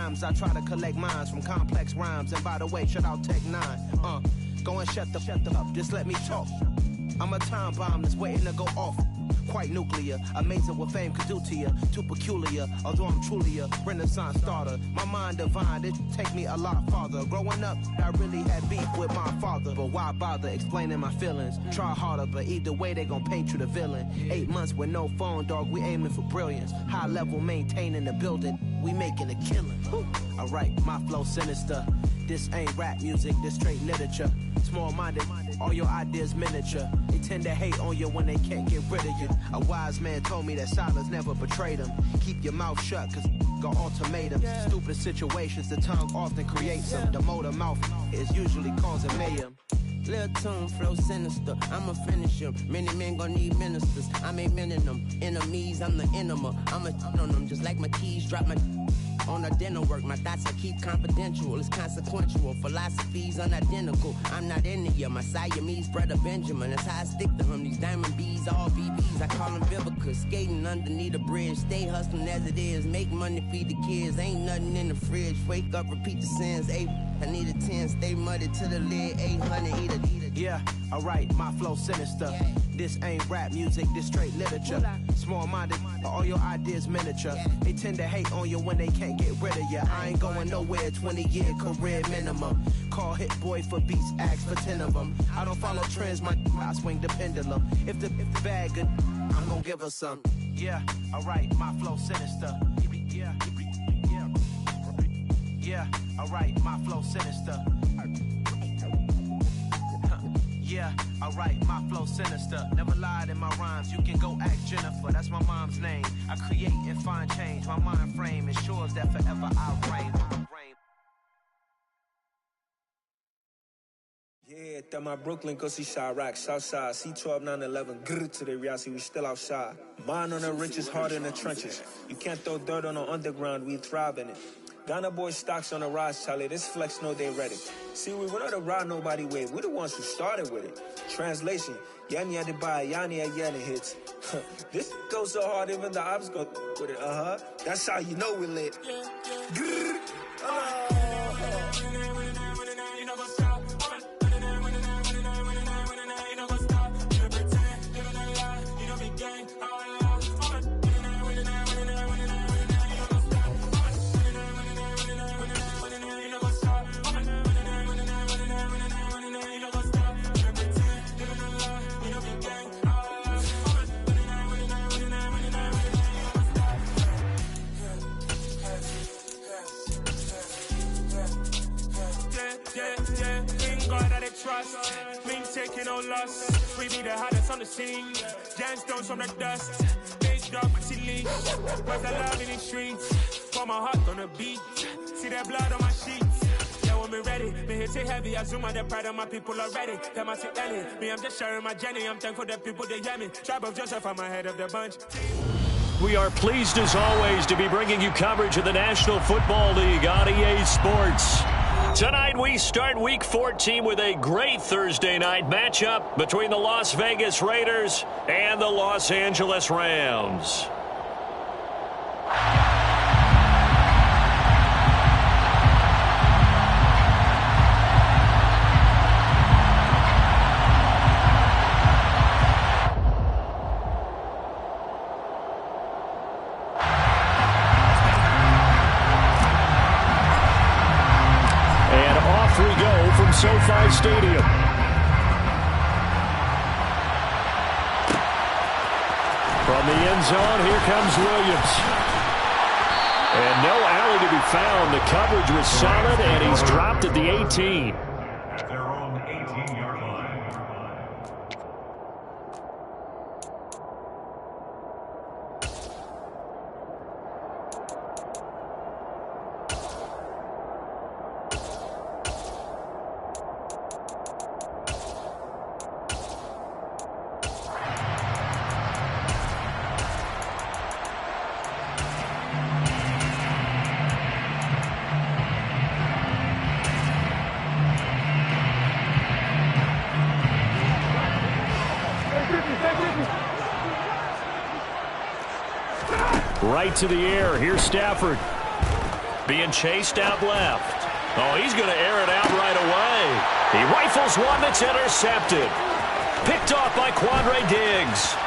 times I try to collect minds from complex rhymes. And by the way, shout out Tech 9. Go and shut the up, just let me talk. I'm a time bomb that's waiting to go off. Quite nuclear, amazing what fame could do to you. Too peculiar, although I'm truly a renaissance starter. My mind divine, it take me a lot farther. Growing up, I really had beef with my father. But why bother explaining my feelings? Try harder, but either way they gon' paint you the villain. 8 months with no phone, dog, we aiming for brilliance. High level maintaining the building, we making a killing. Alright, my flow sinister. This ain't rap music, this straight literature. Small-minded, all your ideas miniature. They tend to hate on you when they can't get rid of you. A wise man told me that silence never betrayed him. Keep your mouth shut, cause got ultimatums. Stupid situations, the tongue often creates them. The motor mouth is usually causing mayhem. Lil' tune, flow sinister, I'ma finish him. Many men gon' need ministers, I'm a men in them. Enemies, I'm the enema, I'ma on them. Just like my keys, drop my on the dinner work. My thoughts I keep confidential, it's consequential. Philosophies unidentical, I'm not in the year. My Siamese brother Benjamin, that's how I stick to him. These diamond bees, all BBs, I call them Vivica. Skating underneath the bridge, stay hustling as it is. Make money, feed the kids, ain't nothing in the fridge. Wake up, repeat the sins, I need a 10, stay muddy to the lid, 800, eat it. Yeah, alright, my flow sinister. This ain't rap music, this straight literature. Small-minded, all your ideas miniature. They tend to hate on you when they can't get rid of you. I ain't going nowhere, 20-year career minimum. Call Hit Boy for beats, ask for 10 of them. I don't follow trends, I swing the pendulum. If the bag good, I'm gonna give her some. Yeah, alright, my flow sinister. Yeah, alright, my flow sinister. Yeah, alright, my flow sinister. Never lied in my rhymes, you can go ask Jennifer, that's my mom's name. I create and find change, my mind frame ensures that forever I reign. Yeah, that my Brooklyn, go see Chirac, Southside, C12, 911, grrr to the reality, we still outside. Mine on the richest, heart in the trenches. You can't throw dirt on the underground, we thrive in it. Ghana boy stocks on the rise, Charlie. This flex know they ready. See, we went on the ride nobody with. We're the ones who started with it. Translation: Yanni had to buy, Yanni had Yanni hits. This goes so hard, even the ops go with it. That's how you know we lit. Trust, mean taking no loss. We be the hottest on the scene. Gemstones from the dust. Big dog, she leash. Where's the love in these streets? Pour my heart on the beat. See that blood on my sheets. Yeah, when we ready, me hit it heavy. I zoom out the pride of my people already. Them I see Ellie. Me, I'm just sharing my journey. I'm thankful that people they hear me. Tribe of Joseph, I'm ahead of the bunch. We are pleased as always to be bringing you coverage of the National Football League on EA Sports. Tonight we start Week 14 with a great Thursday night matchup between the Las Vegas Raiders and the Los Angeles Rams. SoFi Stadium. From the end zone, here comes Williams. And no alley to be found. The coverage was solid, and he's dropped at the 18. At their own 18-yard line. Right to the air. Here's Stafford. being chased out left. Oh, he's going to air it out right away. He rifles one that's intercepted. Picked off by Quandre Diggs.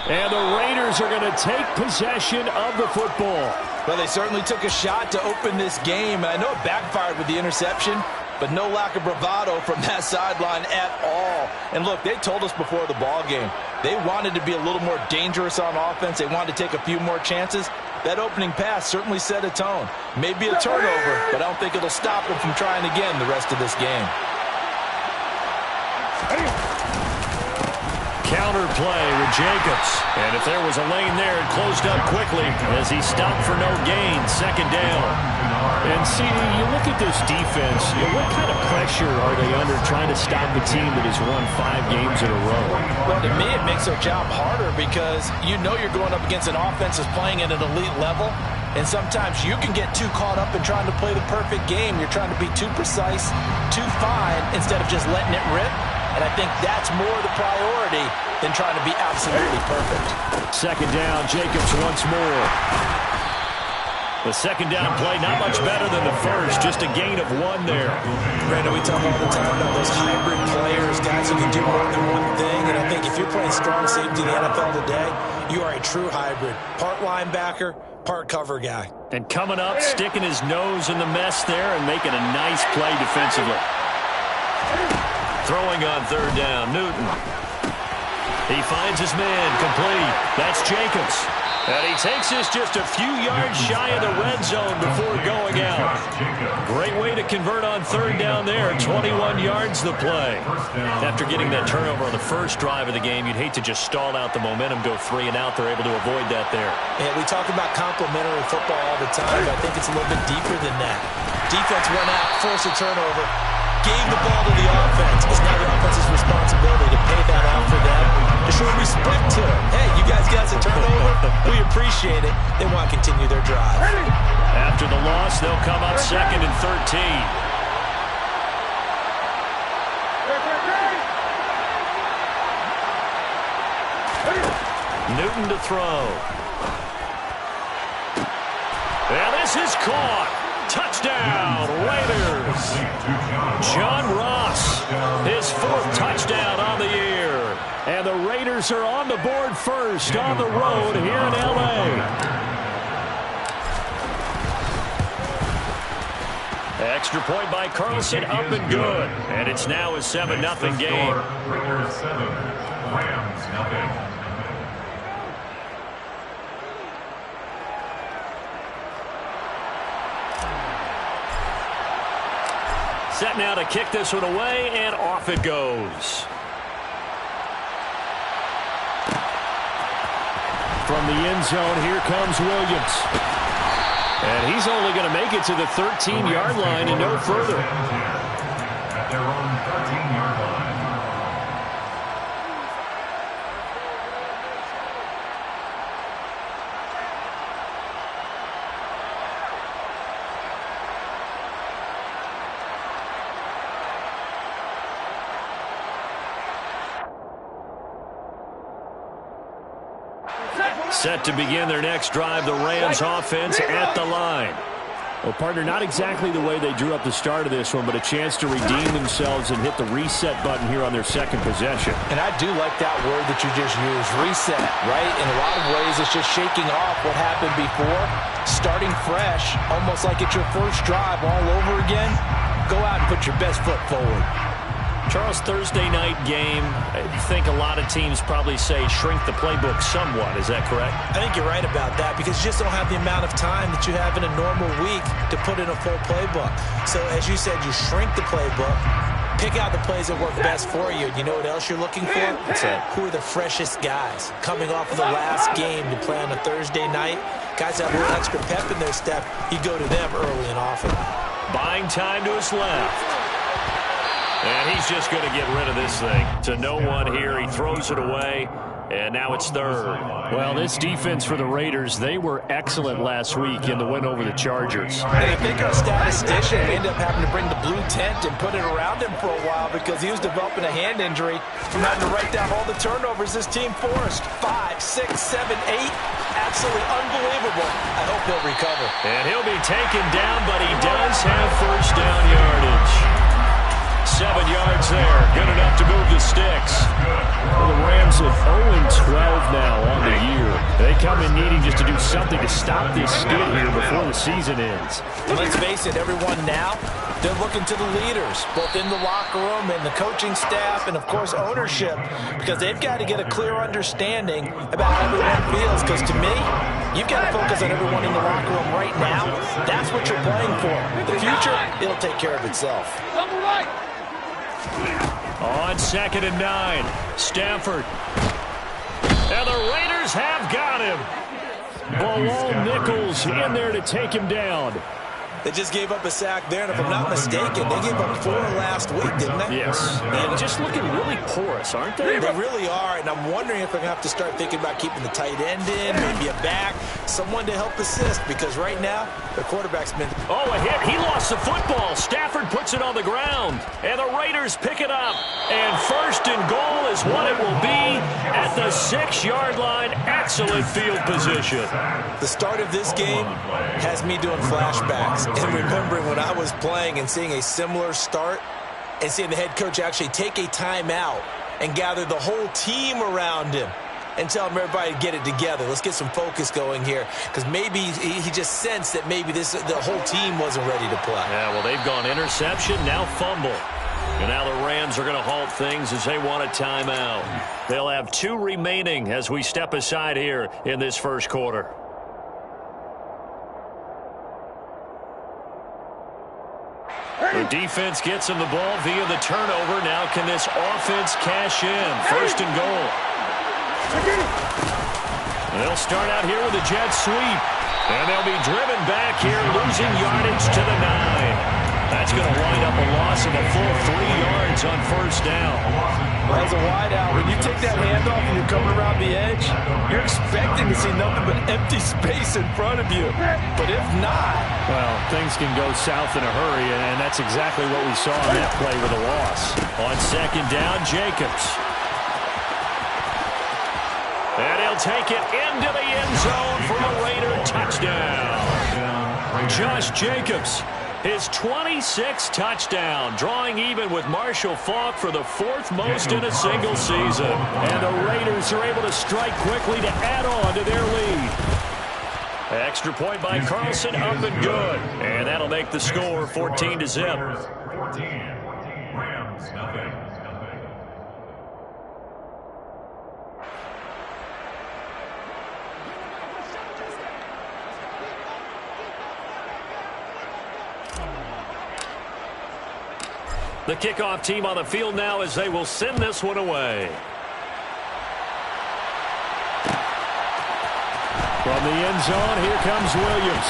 And the Raiders are going to take possession of the football. Well, they certainly took a shot to open this game, and I know it backfired with the interception, but no lack of bravado from that sideline at all. And look, they told us before the ball game, they wanted to be a little more dangerous on offense. They wanted to take a few more chances. That opening pass certainly set a tone. Maybe a turnover, but I don't think it'll stop them from trying again the rest of this game. Counter play with Jacobs. And if there was a lane there, it closed up quickly as he stopped for no gain. Second down. And see, you look at this defense, what kind of pressure are they under trying to stop a team that has won 5 games in a row? Well, to me, it makes their job harder because you know you're going up against an offense that's playing at an elite level. And sometimes you can get too caught up in trying to play the perfect game. You're trying to be too precise, too fine, instead of just letting it rip. And I think that's more the priority than trying to be absolutely perfect. Second down, Jacobs once more. The second down play, not much better than the first, just a gain of 1 there. Brandon, we talk all the time about those hybrid players, guys who can do more than one thing. And I think if you're playing strong safety in the NFL today, you are a true hybrid. Part linebacker, part cover guy. And coming up, sticking his nose in the mess there and making a nice play defensively. Throwing on third down, Newton. He finds his man, complete. That's Jacobs. And he takes us just a few yards shy of the red zone before going out. Great way to convert on third down there. 21 yards the play. After getting that turnover on the first drive of the game, you'd hate to just stall out the momentum, go 3 and out. They're able to avoid that there. Yeah, we talk about complementary football all the time, but I think it's a little bit deeper than that. Defense went out, forced a turnover, gave the ball to the offense. It's now the offense's responsibility to pay that off for them, to show respect to them. Hey, you guys got a turnover. We appreciate it. They want to continue their drive. After the loss, they'll come up 2nd and 13. Newton to throw. And this is caught. Touchdown, Raiders. John Ross, his 4th touchdown on the year. And the Raiders are on the board first on the road here in L.A. Extra point by Carlson, up and good. And it's now a 7-0 game. Raiders 7, Rams 0. Set now to kick this one away, and off it goes. From the end zone, here comes Williams. And he's only going to make it to the 13-yard line and no further. At their own 13-yard line. Set to begin their next drive, the Rams offense at the line. Well, partner, not exactly the way they drew up the start of this one, but a chance to redeem themselves and hit the reset button here on their second possession. And I do like that word that you just used, reset, right? In a lot of ways, it's just shaking off what happened before, starting fresh, almost like it's your first drive all over again. Go out and put your best foot forward. Charles, Thursday night game, I think a lot of teams probably say shrink the playbook somewhat. Is that correct? I think you're right about that because you just don't have the amount of time that you have in a normal week to put in a full playbook. So as you said, you shrink the playbook, pick out the plays that work best for you. You know what else you're looking for? What's that? Who are the freshest guys coming off of the last game to play on a Thursday night? Guys that have a little extra pep in their step, you go to them early and often. Buying time to his left. And he's just going to get rid of this thing. To no one here. He throws it away. And now it's third. Well, this defense for the Raiders, they were excellent last week in the win over the Chargers. And I think our statistician ended up having to bring the blue tent and put it around him for a while because he was developing a hand injury from having to write down all the turnovers this team forced. 5, 6, 7, 8. absolutely unbelievable. I hope he'll recover. And he'll be taken down, but he does have first down yardage. 7 yards there. Good enough to move the sticks. Well, the Rams are 0-12 now on the year. They come in needing just to do something to stop this skid here before the season ends. And let's face it, everyone now, they're looking to the leaders, both in the locker room and the coaching staff and, of course, ownership, because they've got to get a clear understanding about how everyone feels. Because to me, you've got to focus on everyone in the locker room right now. That's what you're playing for. The future, it'll take care of itself. On 2nd and 9, Stafford. And the Raiders have got him. Bilal Nichols in there to take him down. They just gave up a sack there, and if I'm not mistaken, they gave up 4 last week, didn't they? Yes. And just looking really porous, aren't they? They really are, and I'm wondering if they're going to have to start thinking about keeping the tight end in, maybe a back, someone to help assist, because right now, their quarterback's been... Oh, a hit. He lost the football. Stafford puts it on the ground, and the Raiders pick it up. And 1st and goal is what it will be at the 6-yard line. Excellent field position. The start of this game has me doing flashbacks. And remembering when I was playing and seeing a similar start and seeing the head coach actually take a timeout and gather the whole team around him and tell him everybody to get it together. Let's get some focus going here, because maybe he just sensed that maybe the whole team wasn't ready to play. Yeah, well, they've gone interception, now fumble. And now the Rams are going to halt things as they want a timeout. They'll have 2 remaining as we step aside here in this first quarter. The defense gets him the ball via the turnover. Now can this offense cash in? 1st and goal. They'll start out here with a jet sweep. And they'll be driven back here, losing yardage to the 9. That's going to wind up a loss of a full 3 yards on 1st down. Well, as a wideout, when you take that handoff and you're coming around the edge, you're expecting to see nothing but empty space in front of you. But if not... Well, things can go south in a hurry, and that's exactly what we saw in that play with a loss. On 2nd down, Jacobs. And he'll take it into the end zone for a Raider touchdown. Josh Jacobs, his 26th touchdown, drawing even with Marshall Faulk for the 4th most in a single season. And the Raiders are able to strike quickly to add on to their lead. Extra point by Carlson, up and good. And that'll make the score 14-0. 14. Rams, nothing. The kickoff team on the field now as they will send this one away. From the end zone, here comes Williams.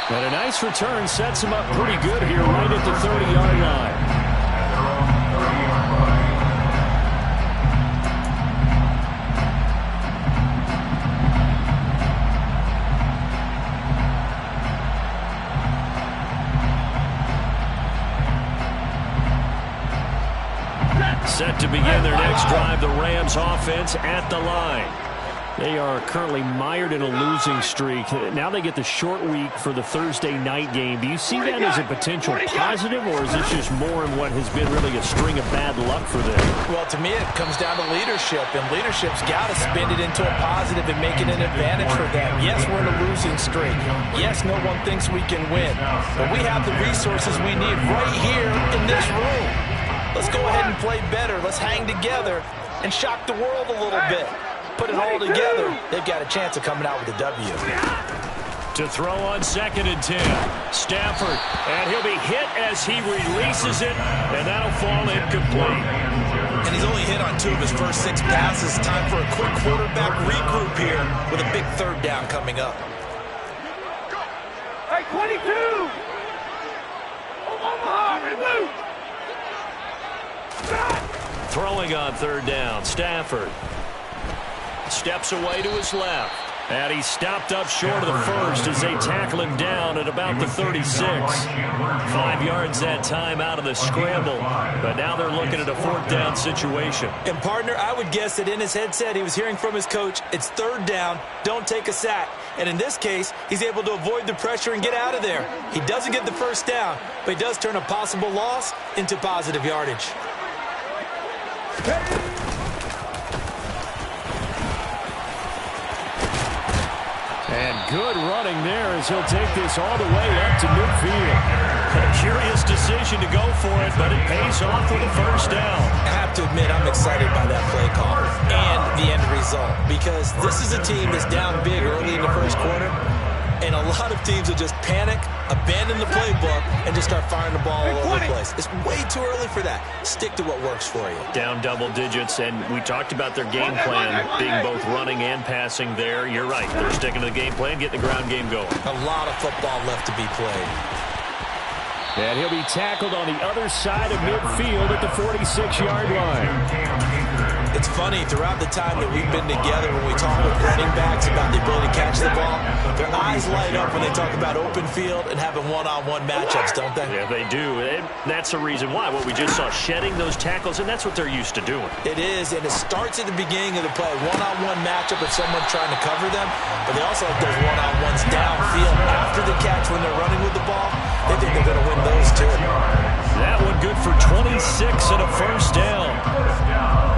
And a nice return sets him up pretty good here right at the 30-yard line. Set to begin their next drive, the Rams offense at the line. They are currently mired in a losing streak. Now they get the short week for the Thursday night game. Do you see that as a potential positive, or is this just more in what has been really a string of bad luck for them? Well, to me, it comes down to leadership, and leadership's got to spin it into a positive and make it an advantage for them. Yes, we're in a losing streak. Yes, no one thinks we can win, but we have the resources we need right here in this room. Let's go ahead and play better. Let's hang together and shock the world a little bit. Put it all together, they've got a chance of coming out with a W. To throw on 2nd and 10. Stafford, and he'll be hit as he releases it, and that'll fall incomplete. And he's only hit on 2 of his first 6 passes. Time for a quick quarterback regroup here with a big 3rd down coming up. Hey, 22! Omaha, remove! Throwing on 3rd down, Stafford steps away to his left. And he stopped up short of the first as they tackle him down at about the 36. 5 yards that time out of the scramble. But now they're looking at a 4th down situation. And, partner, I would guess that in his headset he was hearing from his coach, it's 3rd down, don't take a sack. And in this case, he's able to avoid the pressure and get out of there. He doesn't get the 1st down, but he does turn a possible loss into positive yardage. And good running there as he'll take this all the way up to midfield. A curious decision to go for it, but it pays off with a 1st down. I have to admit, I'm excited by that play call and the end result, because this is a team that's down big early in the 1st quarter, and a lot of teams will just panic, abandon the playbook, and just start firing the ball all over the place. It's way too early for that. Stick to what works for you. Down double digits, and we talked about their game plan being both running and passing there. You're right. They're sticking to the game plan, getting the ground game going. A lot of football left to be played. And he'll be tackled on the other side of midfield at the 46-yard line. It's funny, throughout the time that we've been together, when we talk with running backs about the ability to catch the ball, their eyes light up when they talk about open field and having one-on-one matchups, don't they? Yeah, they do. And that's the reason why. What we just saw, shedding those tackles, and that's what they're used to doing. It is, and it starts at the beginning of the play. One-on-one matchup with someone trying to cover them, but they also have those one-on-ones downfield after the catch when they're running with the ball. They think they're going to win those too. That one good for 26 and a 1st down.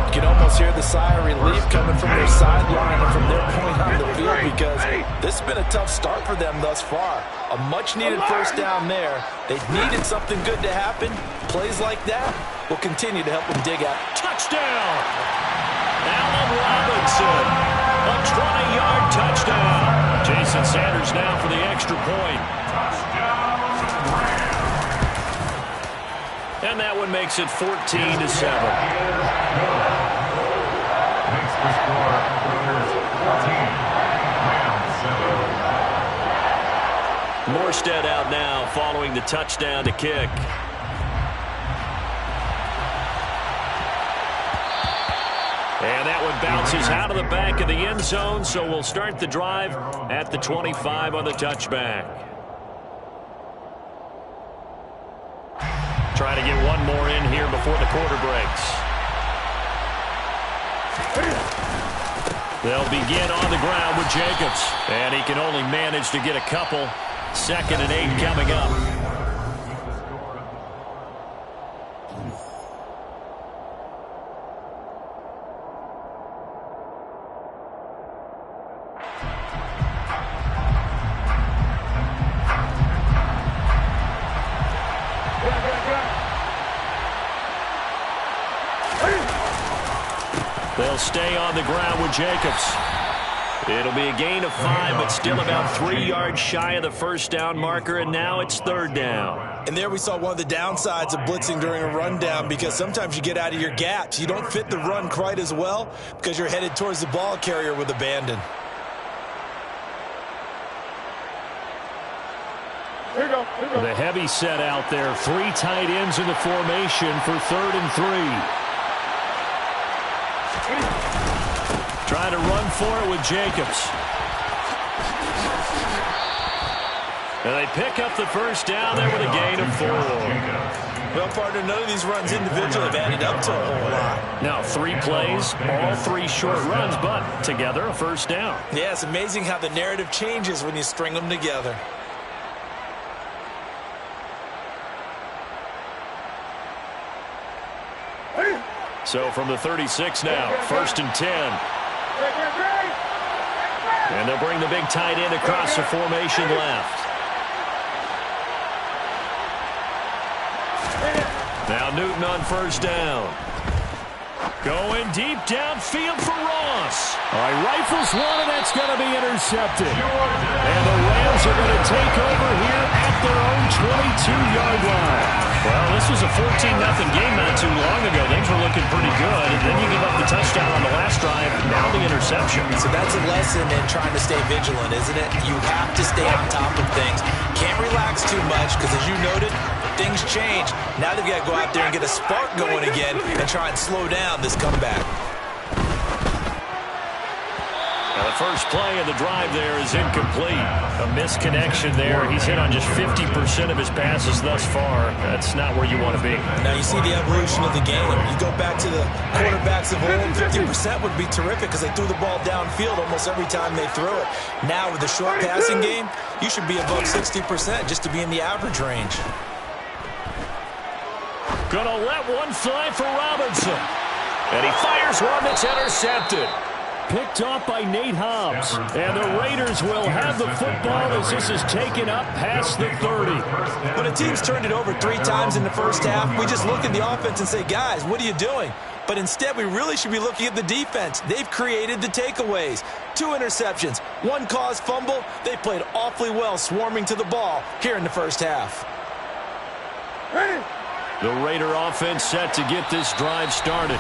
You can almost hear the sigh of relief coming from their sideline and from their point on the field, because this has been a tough start for them thus far. A much-needed 1st down there. They needed something good to happen. Plays like that will continue to help them dig out. Touchdown! Allen Robinson, a 20-yard touchdown. Jason Sanders now for the extra point. And that one makes it 14-7. Makes the score 14, Morstead out now following the touchdown to kick. And that one bounces out of the back of the end zone, so we'll start the drive at the 25 on the touchback. Trying to get one more in here before the quarter breaks. They'll begin on the ground with Jacobs. And he can only manage to get a couple. 2nd and 8 coming up. They'll stay on the ground with Jacobs. It'll be a gain of 5, but still about 3 yards shy of the 1st down marker, and now it's 3rd down. And there we saw one of the downsides of blitzing during a rundown, because sometimes you get out of your gaps. You don't fit the run quite as well because you're headed towards the ball carrier with abandon. The heavy set out there. 3 tight ends in the formation for 3rd and 3. Trying to run for it with Jacobs. And they pick up the 1st down there with a gain of 4. Well, partner, none of these runs individually have added up to a whole lot. Now 3 plays, all 3 short runs, but together a 1st down. Yeah, it's amazing how the narrative changes when you string them together. So from the 36 now, 1st and 10. And they'll bring the big tight end across the formation left. Now Newton on 1st down. Going deep downfield for Ross. All right, rifles one, and that's going to be intercepted. And the Rams are going to take over here at their own 22-yard line. Well, this was a 14-0 game not too long ago. Things were looking pretty good. And then you give up the touchdown on the last drive. Now the interception. So that's a lesson in trying to stay vigilant, isn't it? You have to stay on top of things. Can't relax too much because, as you noted, things change. Now they've got to go out there and get a spark going again and try and slow down this comeback. Now the first play of the drive there is incomplete. A misconnection there. He's hit on just 50% of his passes thus far. That's not where you want to be. Now you see the evolution of the game. You go back to the quarterbacks of old, 50% would be terrific because they threw the ball downfield almost every time they threw it. Now with the short passing game, you should be above 60% just to be in the average range. Gonna let one fly for Robinson. And he fires one that's intercepted. Picked off by Nate Hobbs. And the Raiders will have the football as this is taken up past the 30. When a team's turned it over 3 times in the first half, we just look at the offense and say, guys, what are you doing? But instead, we really should be looking at the defense. They've created the takeaways. 2 interceptions, 1 caused fumble. They played awfully well swarming to the ball here in the first half. The Raider offense set to get this drive started.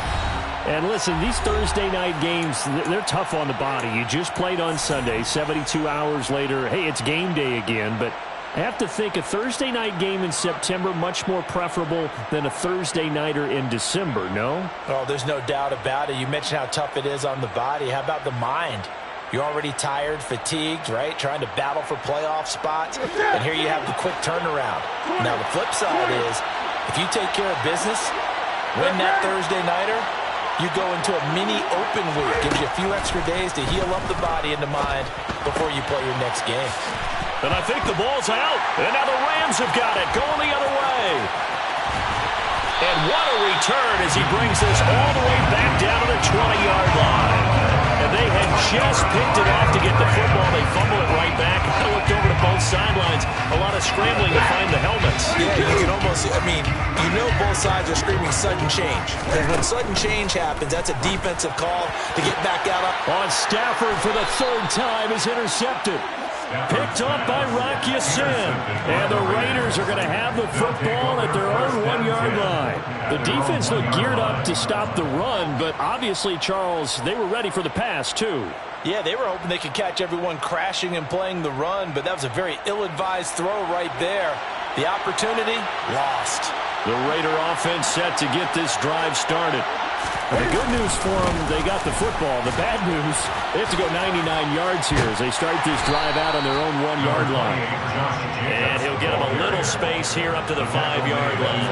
And listen, these Thursday night games, they're tough on the body. You just played on Sunday, 72 hours later. Hey, it's game day again, but I have to think a Thursday night game in September much more preferable than a Thursday nighter in December, no? Oh, there's no doubt about it. You mentioned how tough it is on the body. How about the mind? You're already tired, fatigued, right? Trying to battle for playoff spots. And here you have the quick turnaround. Now, the flip side is, if you take care of business, win that Thursday nighter, you go into a mini open week. Gives you a few extra days to heal up the body and the mind before you play your next game. And I think the ball's out. And now the Rams have got it, going the other way. And what a return as he brings this all the way back down to the 20-yard line. And they had just picked it off to get the football. They fumble it right back. I looked over to both sidelines. A lot of scrambling to find the helmets. Yeah, you can almost, you know both sides are screaming sudden change. Because when sudden change happens, that's a defensive call to get back out. On Stafford for the 3rd time is intercepted. Picked up by Rock Ya-Sin. And the Raiders are going to have the football at their own 1-yard line. The defense looked geared up to stop the run, but obviously, Charles, they were ready for the pass, too. Yeah, they were hoping they could catch everyone crashing and playing the run, but that was a very ill-advised throw right there. The opportunity, lost. The Raider offense set to get this drive started. The good news for them, they got the football. The bad news, they have to go 99 yards here as they start this drive out on their own 1-yard line. And he'll get them a little space here up to the 5-yard line.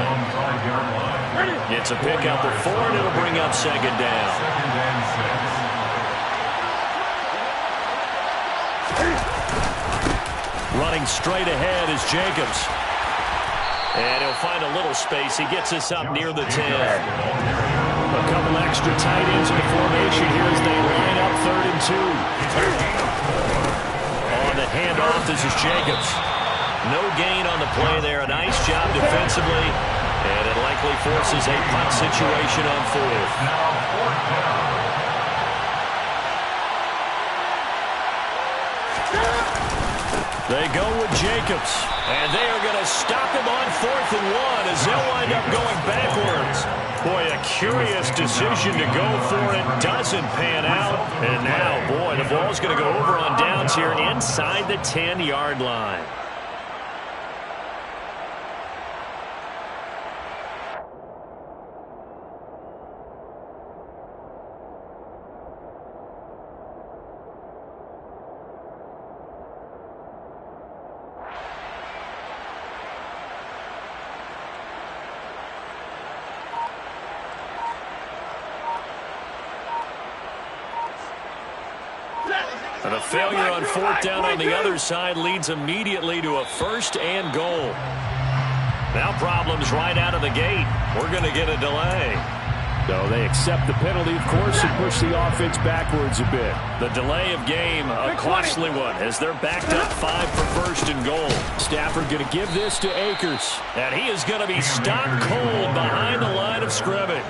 It's a pickup of 4, and it'll bring up 2nd down. Running straight ahead is Jacobs. And he'll find a little space. He gets us up near the 10. A couple extra tight ends in the formation here as they line up 3rd and 2. On the handoff, this is Jacobs. No gain on the play there. A nice job defensively. And it likely forces a punt situation on 4th. They go with Jacobs. And they are going to stop him on 4th and 1 as they'll wind up going backwards. Boy, a curious decision to go for it. Doesn't pan out. And now, boy, the ball's going to go over on downs here inside the 10-yard line. And a failure on 4th down on the other side leads immediately to a 1st and goal. Now problems right out of the gate. We're going to get a delay. So they accept the penalty, of course, and push the offense backwards a bit. The delay of game, a costly one, as they're backed up 5 for 1st and goal. Stafford going to give this to Akers. And he is going to be stopped cold behind the line of scrimmage.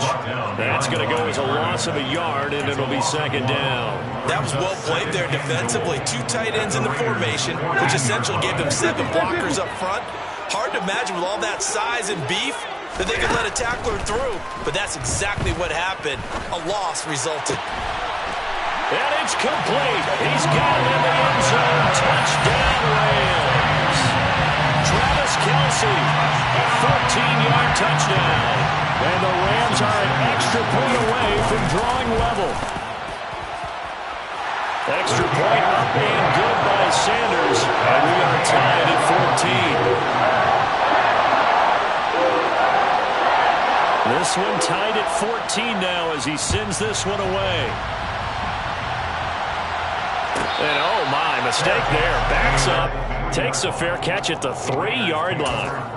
That's going to go as a loss of a yard, and it'll be 2nd down. That was well played there defensively. 2 tight ends in the formation, which essentially gave them 7 blockers up front. Hard to imagine with all that size and beef that they could let a tackler through, but that's exactly what happened. A loss resulted. And it's complete. He's got it in the end zone. Touchdown, Rams. Travis Kelce, a 14-yard touchdown. And the Rams are an extra point away from drawing level. extra point up and good by Sanders. And we are tied at 14. This one tied at 14 now as he sends this one away. And oh my, mistake there. Backs up, takes a fair catch at the 3-yard line.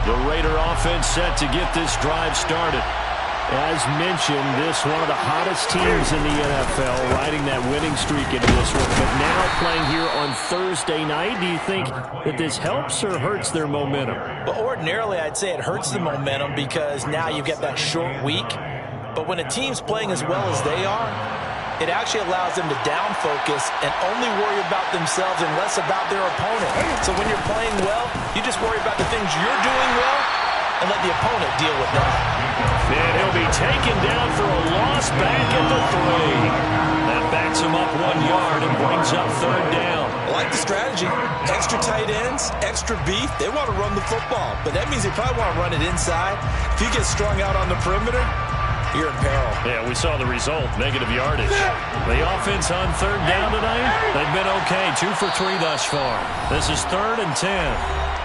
The Raider offense set to get this drive started. As mentioned, this one of the hottest teams in the NFL, riding that winning streak into this one. But now playing here on Thursday night, do you think that this helps or hurts their momentum? Well, ordinarily, I'd say it hurts the momentum because now you get that short week. But when a team's playing as well as they are, it actually allows them to down focus and only worry about themselves and less about their opponent. So when you're playing well, you just worry about the things you're doing well and let the opponent deal with that. And he'll be taken down for a loss back at the 3. That backs him up 1 yard and brings up 3rd down. I like the strategy. Extra tight ends, extra beef. They want to run the football, but that means they probably want to run it inside. If you get strung out on the perimeter, you're in peril. Yeah, we saw the result, negative yardage. The offense on 3rd down tonight, they've been okay, 2 for 3 thus far. This is 3rd and 10.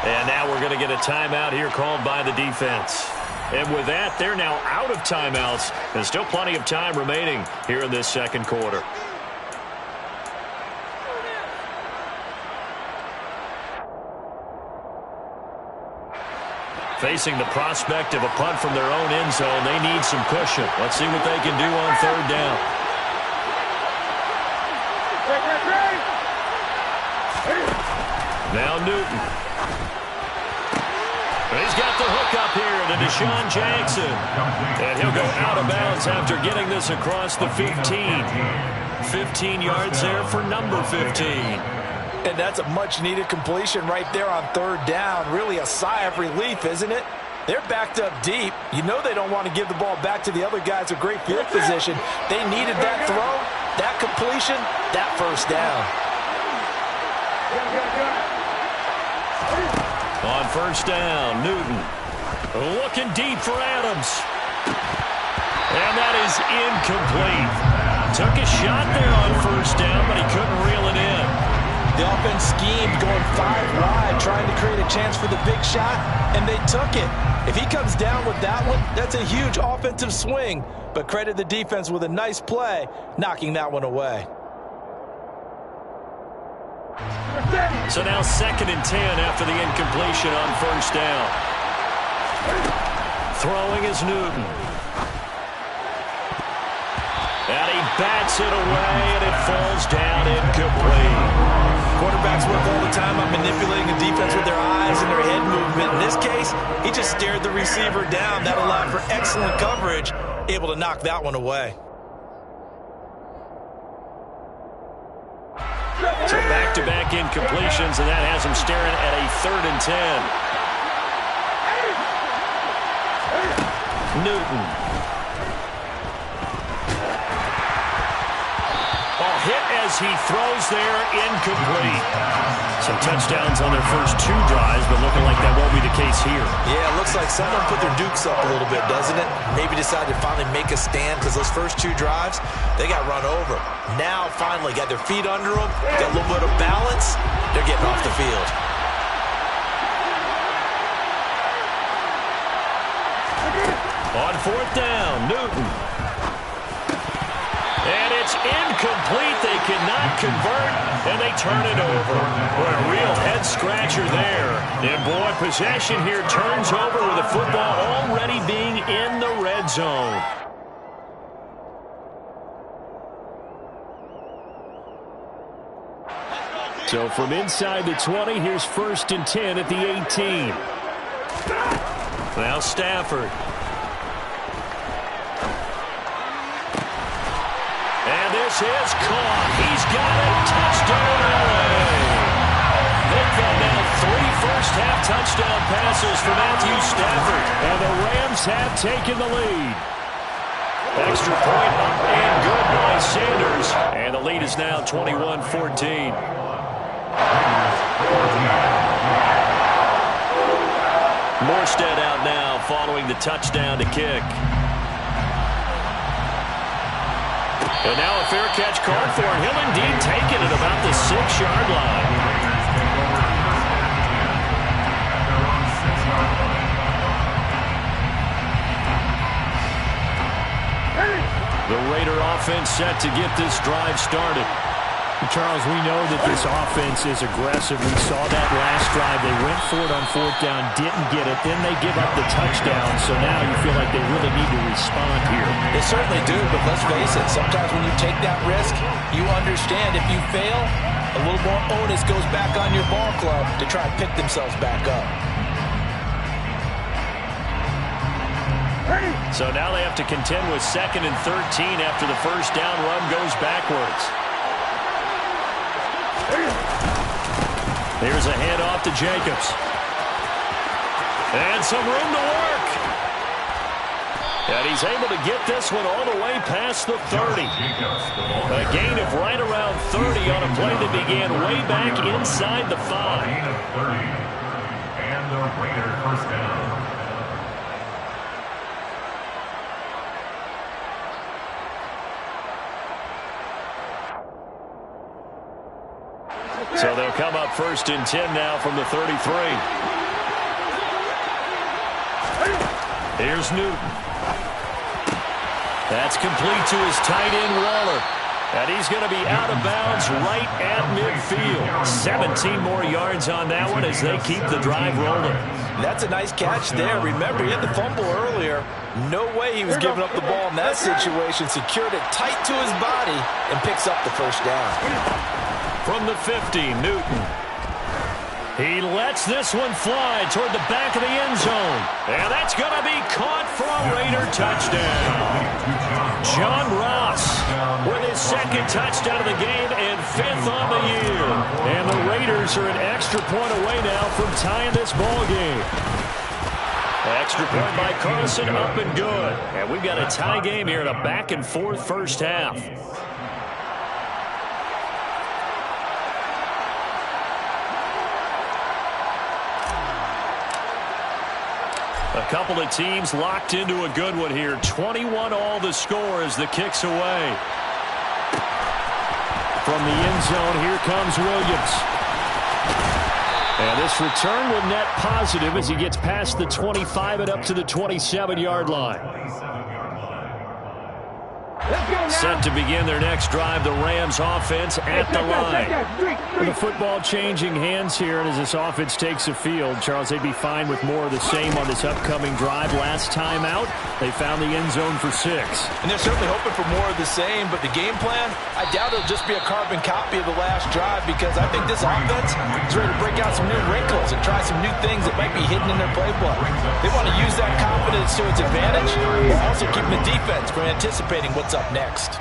And now we're going to get a timeout here called by the defense. And with that, they're now out of timeouts. There's still plenty of time remaining here in this second quarter. Facing the prospect of a punt from their own end zone, they need some cushion. Let's see what they can do on 3rd down. Now Newton. He's got the hook up here to Deshaun Jackson. And he'll go out of bounds after getting this across the 15. 15 yards there for number 15. And that's a much-needed completion right there on 3rd down. Really a sigh of relief, isn't it? They're backed up deep. You know they don't want to give the ball back to the other guys with great field position. They needed that throw, that completion, that 1st down. On 1st down, Newton looking deep for Adams. And that is incomplete. Took a shot there on 1st down, but he couldn't reel it in. The offense schemed going 5 wide, trying to create a chance for the big shot, and they took it. If he comes down with that one, that's a huge offensive swing. But credit the defense with a nice play, knocking that one away. So now 2nd and 10 after the incompletion on 1st down. Throwing is Newton. And he bats it away, and it falls down incomplete. Quarterbacks work all the time on manipulating the defense with their eyes and their head movement. In this case, he just stared the receiver down. That allowed for excellent coverage, able to knock that one away. So back-to-back incompletions, and that has him staring at a 3rd and 10. Newton. Hit as he throws there, incomplete. Some touchdowns on their first 2 drives, but looking like that won't be the case here. Yeah, it looks like someone put their dukes up a little bit, doesn't it? Maybe decided to finally make a stand because those first 2 drives, they got run over. Now, finally, got their feet under them, got a little bit of balance. They're getting off the field. On 4th down, Newton. And it's incomplete. They cannot convert, and they turn it over. Boy, a real head-scratcher there. And, boy, possession here turns over with the football already being in the red zone. So from inside the 20, here's 1st and 10 at the 18. Now Stafford. And this is caught. He's got it. Touchdown, LA. They've got now 3 first-half touchdown passes for Matthew Stafford. And the Rams have taken the lead. Extra point up and good by Sanders. And the lead is now 21-14. Morstead out now following the touchdown to kick. And now a fair catch called for, and he'll indeed take it at about the 6-yard line. The Raider offense set to get this drive started. Charles, we know that this offense is aggressive. We saw that last drive. They went for it on 4th down, didn't get it. Then they give up the touchdown. So now you feel like they really need to respond here. They certainly do, but let's face it. Sometimes when you take that risk, you understand if you fail, a little more onus goes back on your ball club to try and pick themselves back up. So now they have to contend with 2nd and 13 after the first down run goes backwards. Here's a handoff to Jacobs. And some room to work. And he's able to get this one all the way past the 30. A gain of right around 30 on a play that began way back inside the 5. And the Raider first down. So they'll come up 1st and 10 now from the 33. Here's Newton. That's complete to his tight end, Waller. And he's going to be out of bounds right at midfield. 17 more yards on that one as they keep the drive rolling. That's a nice catch there. Remember, he had the fumble earlier. No way he was giving up the ball in that situation. Secured it tight to his body and picks up the first down. From the 50, Newton. He lets this one fly toward the back of the end zone. And that's going to be caught for a Raider touchdown. John Ross with his 2nd touchdown of the game and 5th on the year. And the Raiders are an extra point away now from tying this ball game. Extra point by Carlson, up and good. And we've got a tie game here in a back-and-forth first half. A couple of teams locked into a good one here. 21 all the score as the kick's away. From the end zone, here comes Williams. And this return will net positive as he gets past the 25 and up to the 27-yard line. Set to begin their next drive, the Rams offense at the line. The football changing hands here, and as this offense takes the field, Charles, they'd be fine with more of the same on this upcoming drive. Last time out, they found the end zone for 6. And they're certainly hoping for more of the same, but the game plan, I doubt it'll just be a carbon copy of the last drive because I think this offense is ready to break out some new wrinkles and try some new things that might be hidden in their playbook. They want to use that confidence to its advantage, while also keeping the defense from anticipating what's up next.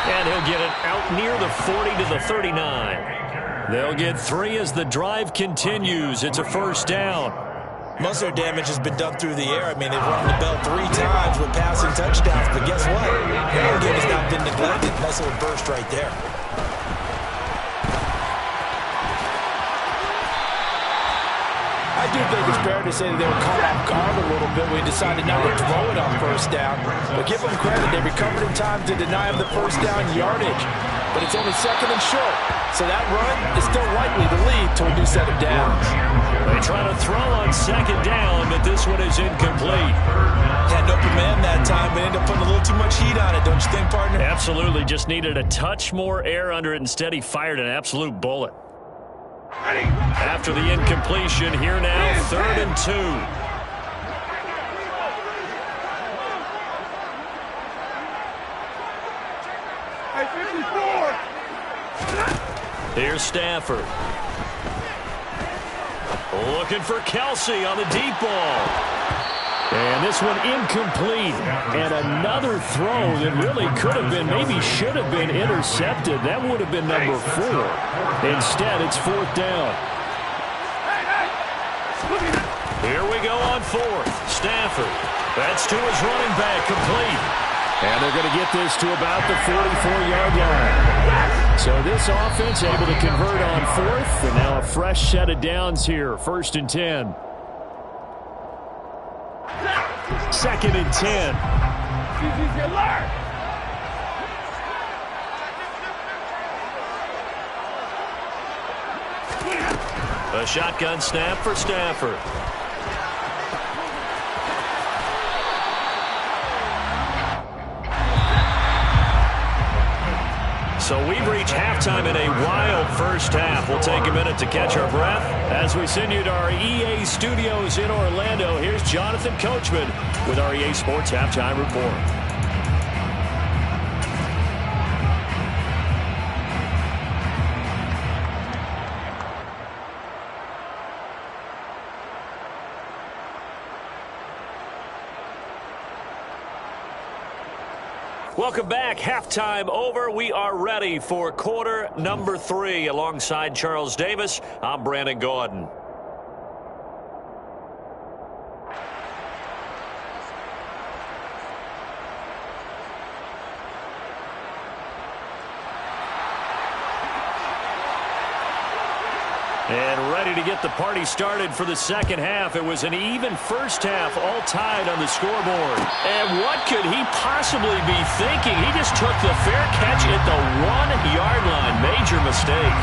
And he'll get it out near the 40 to the 39. They'll get 3 as the drive continues. It's a first down. Most of their damage has been done through the air. I mean, they've rung the bell 3 times with passing touchdowns, but guess what? The air game has not been neglected. Nice little burst right there. I do think it's fair to say that they were caught off guard a little bit. We decided not to throw it on first down. But give them credit. They recovered in time to deny him the first down yardage. But it's only 2nd and short. So that run is still likely to lead to a new set of downs. They try to throw on 2nd down, but this one is incomplete. Had no command that time, but ended up putting a little too much heat on it, don't you think, partner? Absolutely. Just needed a touch more air under it. Instead, he fired an absolute bullet. After the incompletion, here now, 3rd and 2. Here's Stafford. Looking for Kelsey on the deep ball. And this one incomplete. And another throw that really could have been, maybe should have been intercepted. That would have been number 4. Instead, it's 4th down. Here we go on 4th. Stafford. That's to his running back, complete. And they're going to get this to about the 44-yard line. So this offense able to convert on 4th, and now a fresh set of downs here. 1st and 10. 2nd and 10. A shotgun snap for Stafford. So we've reached halftime in a wild first half. We'll take a minute to catch our breath as we send you to our EA studios in Orlando. Here's Jonathan Coachman with our EA Sports Halftime Report. Welcome back. Halftime over. We are ready for quarter number 3. Alongside Charles Davis, I'm Brandon Gaudin. And ready to get the party started for the second half. It was an even first half, all tied on the scoreboard. And what could he possibly be thinking? He just took the fair catch at the 1-yard line. Major mistake.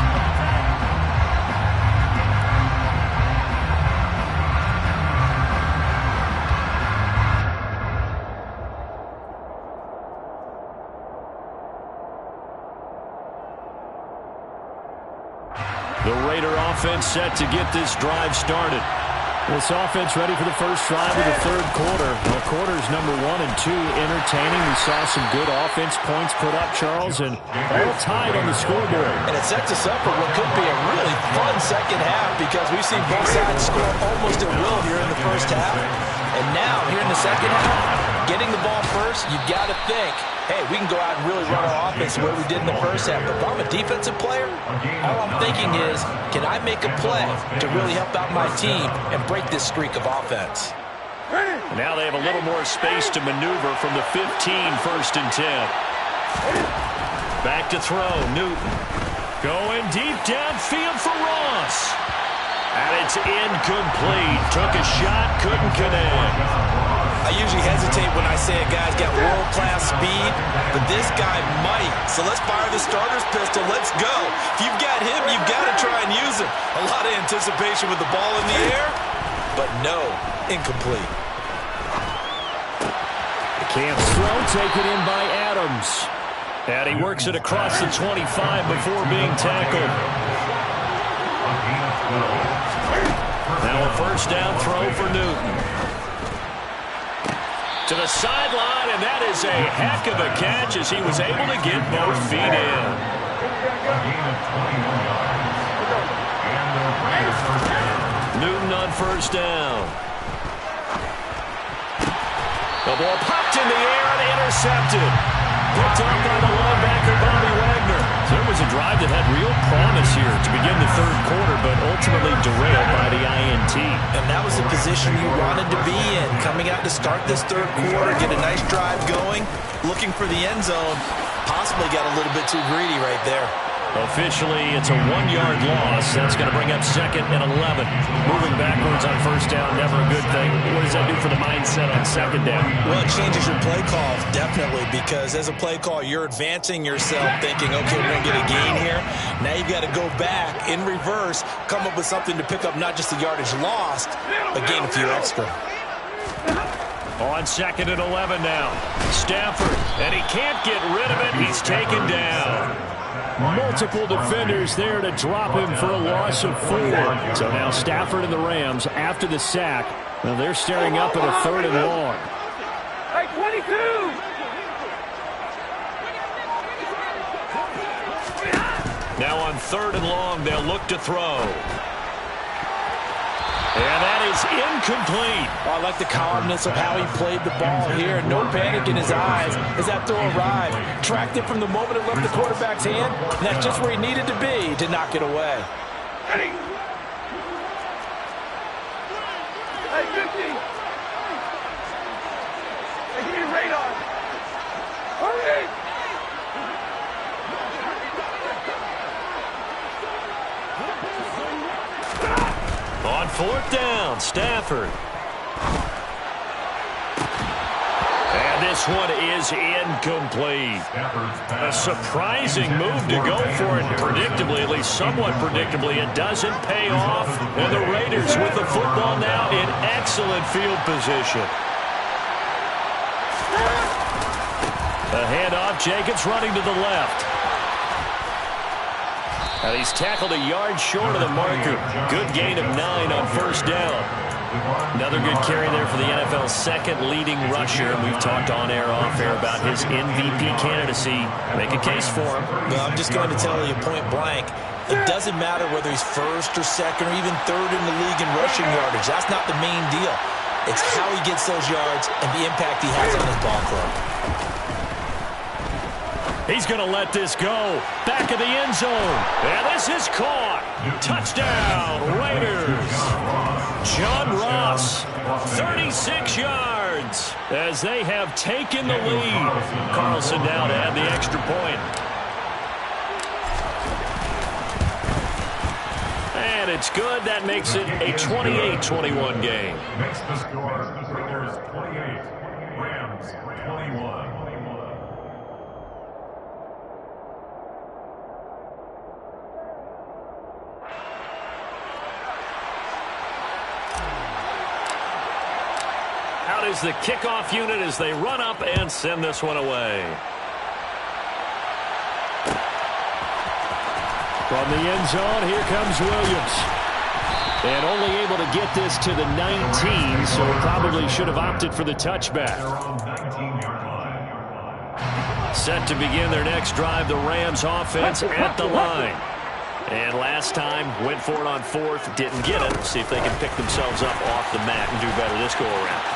The Raider offense set to get this drive started. This offense ready for the first drive of the third quarter. Well, quarters number 1 and 2 entertaining. We saw some good offense points put up, Charles, and all tied on the scoreboard. And it sets us up for what could be a really fun second half because we've seen both sides score almost at will here in the first half. And now, here in the second half, getting the ball first, you've got to think, hey, we can go out and really run our offense the way we did in the first half. But if I'm a defensive player, all I'm thinking is, can I make a play to really help out my team and break this streak of offense? Now they have a little more space to maneuver from the 15, 1st and 10. Back to throw, Newton. Going deep downfield for Ross. And it's incomplete. Took a shot, couldn't connect. I usually hesitate when I say a guy's got world-class speed, but this guy might. So let's fire the starter's pistol. Let's go. If you've got him, you've got to try and use him. A lot of anticipation with the ball in the air, but no, incomplete. The Camps throw taken in by Adams. And he works it across the 25 before being tackled. Now a first down throw for Newton. To the sideline, and that is a heck of a catch as he was able to get both feet in. Newton on first down. The ball popped in the air and intercepted. Picked up by the linebacker, Bobby Wagner. There was a drive that had real promise here to begin the third quarter, but ultimately derailed by the INT. And that was the position you wanted to be in. Coming out to start this third quarter, get a nice drive going, looking for the end zone. Possibly got a little bit too greedy right there. Officially, it's a 1-yard loss. That's going to bring up 2nd and 11. Moving backwards on first down, never a good thing. What does that do for the mindset on second down? Well, it changes your play call, definitely, because as a play call, you're advancing yourself thinking, okay, we're going to get a gain here. Now you've got to go back in reverse, come up with something to pick up not just the yardage lost, but gain a few extra. On 2nd and 11 now. Stafford, and he can't get rid of it. He's taken down. Multiple defenders there to drop him for a loss of 4. So now Stafford and the Rams, after the sack, well, they're staring up at a 3rd and long. Hey, 22! Now on 3rd and long, they'll look to throw. And that is incomplete. Oh, I like the calmness of how he played the ball here. No panic in his eyes as that throw arrived. Tracked it from the moment it left the quarterback's hand. And that's just where he needed to be to knock it away. Ready? Hey, 50! Hey, give me radar! 4th down, Stafford. And this one is incomplete. A surprising move to go for it predictably, at least somewhat predictably. It doesn't pay off, and the Raiders with the football now in excellent field position. A handoff, Jacobs running to the left. And he's tackled a yard short of the marker. Good gain of 9 on 1st down. Another good carry there for the NFL's 2nd leading rusher. And we've talked on air, off air about his MVP candidacy. Make a case for him. Well, I'm just going to tell you point blank. It doesn't matter whether he's 1st or 2nd or even 3rd in the league in rushing yardage. That's not the main deal. It's how he gets those yards and the impact he has on his ball club. He's going to let this go. Back of the end zone. And this is caught. Touchdown, Raiders. John Ross, 36 yards as they have taken the lead. Carlson now to add the extra point. And it's good. That makes it a 28-21 game. Makes the score Raiders 28, Rams 21. Out is the kickoff unit as they run up and send this one away. From the end zone, here comes Williams. And only able to get this to the 19, so probably should have opted for the touchback. Set to begin their next drive, the Rams offense at the line. And last time, went for it on 4th, didn't get it. See if they can pick themselves up off the mat and do better this go-around.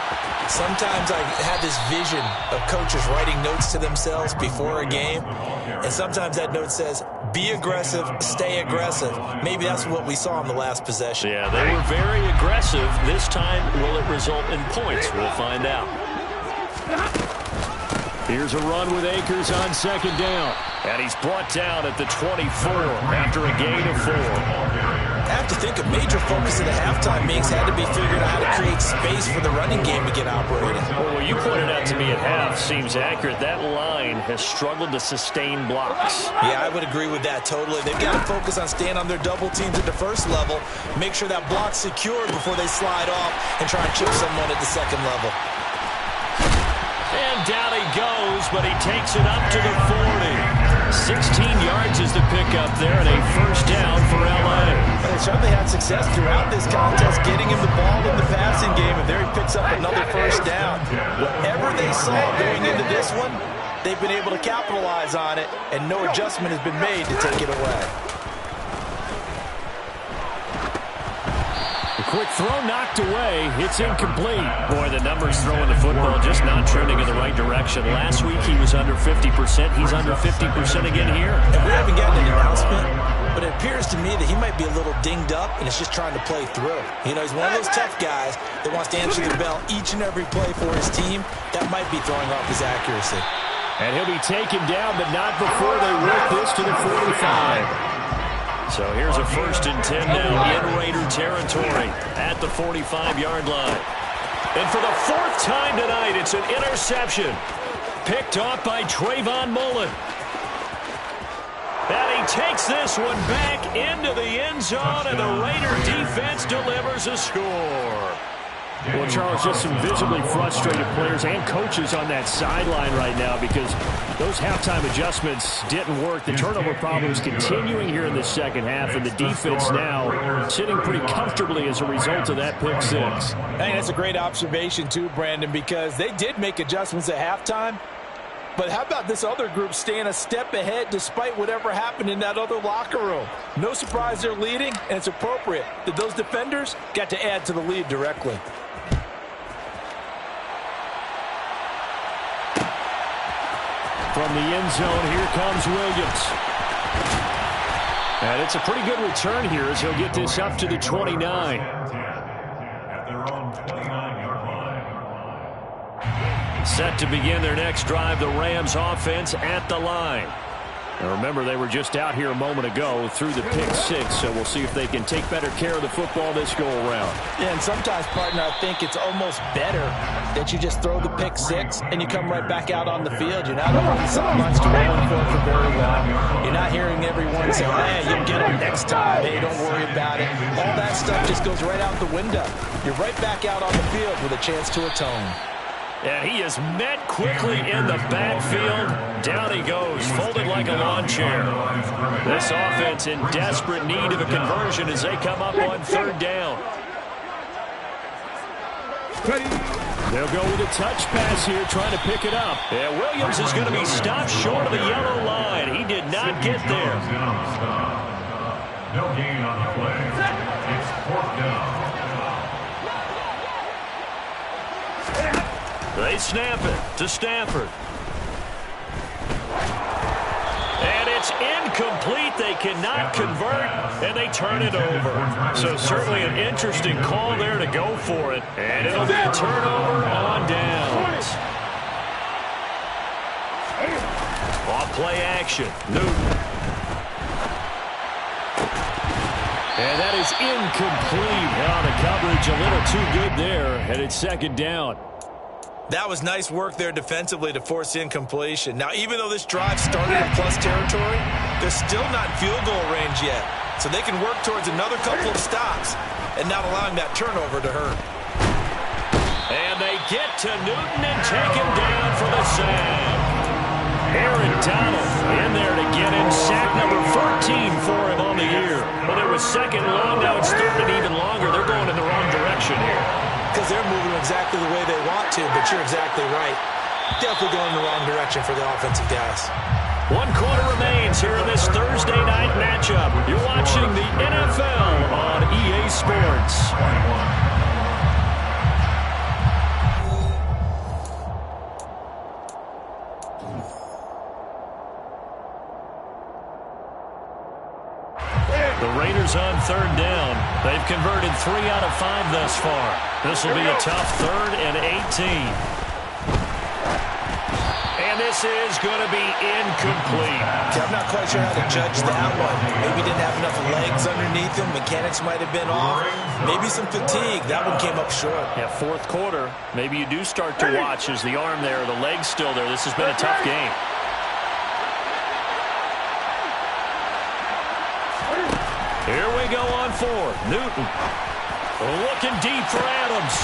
Sometimes I have this vision of coaches writing notes to themselves before a game, and sometimes that note says, be aggressive, stay aggressive. Maybe that's what we saw in the last possession. Yeah, they were very aggressive. This time, will it result in points? We'll find out. Here's a run with Akers on 2nd down. And he's brought down at the 24 after a gain of 4. I have to think a major focus of the halftime meetings had to be figuring out how to create space for the running game to get operating. Well, what you pointed out to me at half seems accurate. That line has struggled to sustain blocks. Yeah, I would agree with that totally. They've got to focus on staying on their double teams at the 1st level, make sure that block's secured before they slide off and try and chip someone at the 2nd level. And down he goes, but he takes it up to the 40. 16 yards is the pickup there, and a 1st down for L.A. They certainly had success throughout this contest, getting him the ball in the passing game, and there he picks up another 1st down. Whatever they saw going into this one, they've been able to capitalize on it, and no adjustment has been made to take it away. Quick throw knocked away. It's incomplete. Boy, the numbers throwing the football just not trending in the right direction. Last week he was under 50%. He's under 50% again here. And we haven't gotten an announcement, but it appears to me that he might be a little dinged up and is just trying to play through. You know, he's one of those tough guys that wants to answer the bell each and every play for his team. That might be throwing off his accuracy. And he'll be taken down, but not before they work this to the 45. So here's a 1st and 10 now in Raider territory at the 45-yard line. And for the 4th time tonight, it's an interception. Picked off by Trayvon Mullen. And he takes this one back into the end zone, and the Raider defense delivers a score. Well, Charles, just some visibly frustrated players and coaches on that sideline right now because those halftime adjustments didn't work. The turnover problems continuing here in the 2nd half, and the defense now sitting pretty comfortably as a result of that pick 6. I think that's a great observation too, Brandon, because they did make adjustments at halftime. But how about this other group staying a step ahead despite whatever happened in that other locker room? No surprise they're leading, and it's appropriate that those defenders got to add to the lead directly. From the end zone, here comes Williams. And it's a pretty good return here as he'll get this up to the 29. At their own 29-yard line. Set to begin their next drive, the Rams offense at the line. And remember, they were just out here a moment ago through the pick six, so we'll see if they can take better care of the football this go-around. Yeah, and sometimes, partner, I think it's almost better that you just throw the pick six and you come right back out on the field. You're not on the sidelines to rolling for it for very long. You're not hearing everyone say, hey, you'll get them next time. Hey, don't worry about it. All that stuff just goes right out the window. You're right back out on the field with a chance to atone. And he is met quickly in the backfield. Down he goes, folded like a lawn chair. This offense in desperate need of a conversion as they come up on third down. They'll go with a touch pass here, trying to pick it up. And Williams is going to be stopped short of the yellow line. He did not get there. No gain on the play. It's fourth down. They snap it to Stafford. And it's incomplete. They cannot convert, and they turn it over. So certainly an interesting call there to go for it. And it'll be a turnover on downs. Off play action. Newton. And that is incomplete. On the coverage, a little too good there, and it's second down. That was nice work there defensively to force incompletion. Now, even though this drive started in plus territory, they're still not in field goal range yet. So they can work towards another couple of stops and not allowing that turnover to hurt. And they get to Newton and take him down for the sack. Aaron Donald in there to get him. Sack number 14 for him on the year. But it was second long. Now it's third and even longer. They're going in the wrong direction here. Because they're moving exactly the way they want to, but you're exactly right. Definitely going in the wrong direction for the offensive guys. 1 quarter remains here in this Thursday night matchup. You're watching the NFL on EA Sports. The Raiders on third down. They've converted 3 out of 5 thus far. This will be a tough 3rd and 18. And this is going to be incomplete. I'm not quite sure how to judge that one. Maybe didn't have enough legs underneath him. Mechanics might have been off. Maybe some fatigue. That one came up short. Yeah, fourth quarter. Maybe you do start to watch as the arm there, the leg's still there. This has been a tough game. Here we go on 4. Newton looking deep for Adams.